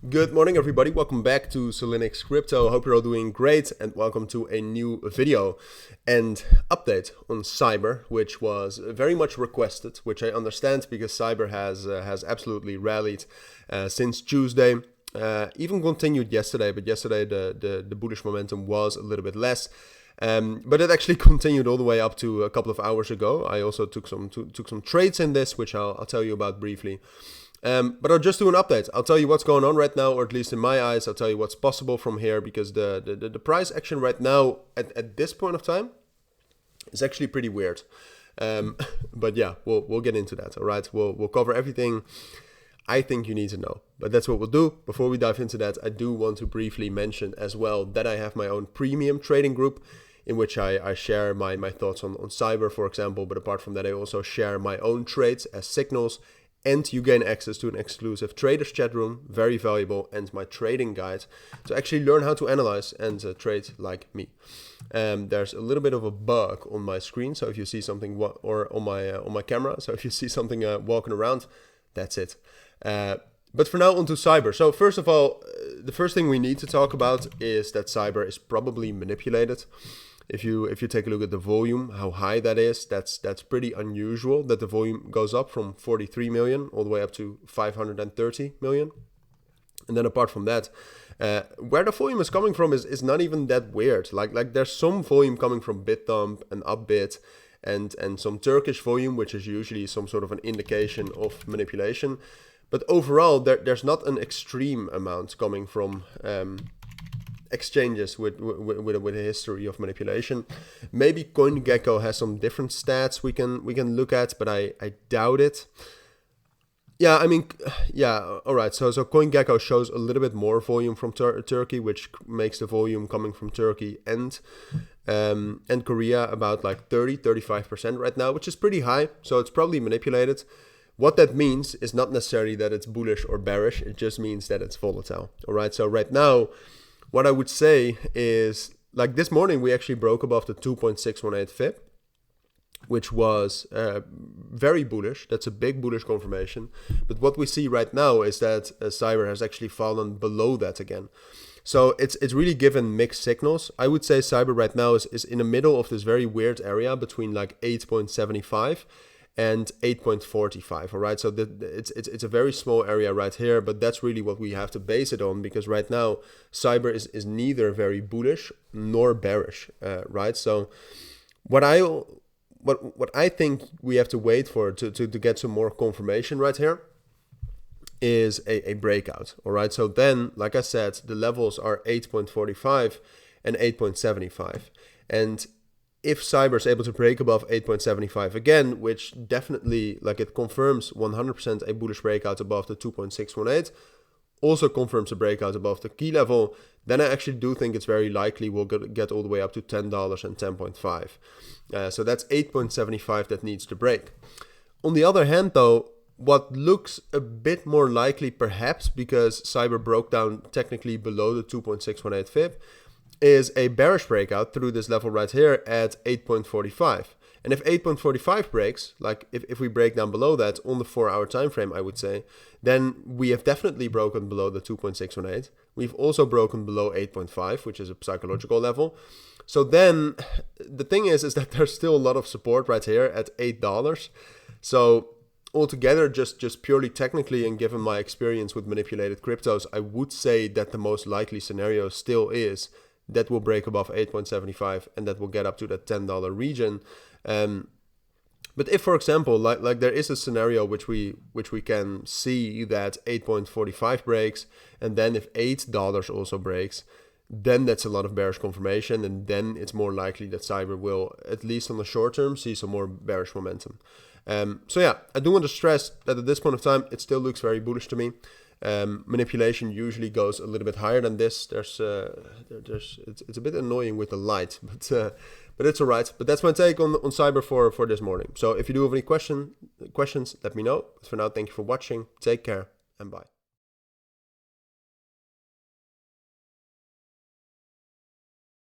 Good morning, everybody. Welcome back to Cilinix Crypto. Hope you're all doing great, and welcome to a new video and update on Cyber, which was very much requested, which I understand because Cyber has absolutely rallied since Tuesday. Even continued yesterday, but yesterday the bullish momentum was a little bit less. But it actually continued all the way up to a couple of hours ago. I also took some trades in this, which I'll tell you about briefly. But I'll just do an update. I'll tell you what's going on right now, or at least in my eyes. I'll tell you what's possible from here, because the price action right now at this point of time is actually pretty weird. But yeah, we'll get into that. All right, we'll cover everything I think you need to know. But that's what we'll do. Before we dive into that, I do want to briefly mention as well that I have my own premium trading group in which I share my thoughts on Cyber, for example. But apart from that, I also share my own trades as signals. And you gain access to an exclusive traders chat room, very valuable, and my trading guide to actually learn how to analyze and trade like me. There's a little bit of a bug on my screen, so if you see something or on my camera, so if you see something walking around, that's it. But for now, onto Cyber. So first of all, the first thing we need to talk about is that Cyber is probably manipulated. If you take a look at the volume, how high that is, that's pretty unusual that the volume goes up from 43 million all the way up to 530 million. And then apart from that, where the volume is coming from is not even that weird. Like there's some volume coming from BitDump and UpBit and some Turkish volume, which is usually some sort of an indication of manipulation. But overall, there's not an extreme amount coming from exchanges with a history of manipulation. Maybe CoinGecko has some different stats we can look at, but I doubt it. Yeah, I mean, yeah, all right. So CoinGecko shows a little bit more volume from Turkey, which makes the volume coming from Turkey and Korea about like 35% right now, which is pretty high. So it's probably manipulated. What that means is not necessarily that it's bullish or bearish. It just means that it's volatile. All right. So right now, what I would say is, like this morning, we actually broke above the 2.618 FIB, which was very bullish. That's a big bullish confirmation. But what we see right now is that Cyber has actually fallen below that again. So it's really given mixed signals. I would say Cyber right now is in the middle of this very weird area between like 8.75 and 8.45, all right? So it's a very small area right here, but that's really what we have to base it on, because right now Cyber is neither very bullish nor bearish, right? So what I think we have to wait for to get some more confirmation right here is a breakout, all right? So then, like I said, the levels are 8.45 and 8.75, and if Cyber is able to break above 8.75 again, which definitely, like, it confirms 100% a bullish breakout above the 2.618, also confirms a breakout above the key level, then I actually do think it's very likely we'll get all the way up to $10 and 10.5. So that's 8.75 that needs to break. On the other hand, though, what looks a bit more likely, perhaps because Cyber broke down technically below the 2.618 FIB, is a bearish breakout through this level right here at 8.45. And if 8.45 breaks, like if we break down below that on the 4-hour time frame, I would say, then we have definitely broken below the 2.618. We've also broken below 8.5, which is a psychological level. So then the thing is that there's still a lot of support right here at $8. So altogether, just purely technically, and given my experience with manipulated cryptos, I would say that the most likely scenario still is that will break above 8.75 and that will get up to that $10 region. But if, for example, like there is a scenario which we can see that 8.45 breaks, and then if $8 also breaks, then that's a lot of bearish confirmation, and then it's more likely that Cyber will, at least on the short term, see some more bearish momentum. So yeah, I do want to stress that at this point of time, it still looks very bullish to me. Manipulation usually goes a little bit higher than this. It's a bit annoying with the light, but it's all right. But that's my take on Cyber for this morning. So if you do have any questions, let me know. But for now, thank you for watching. Take care and bye.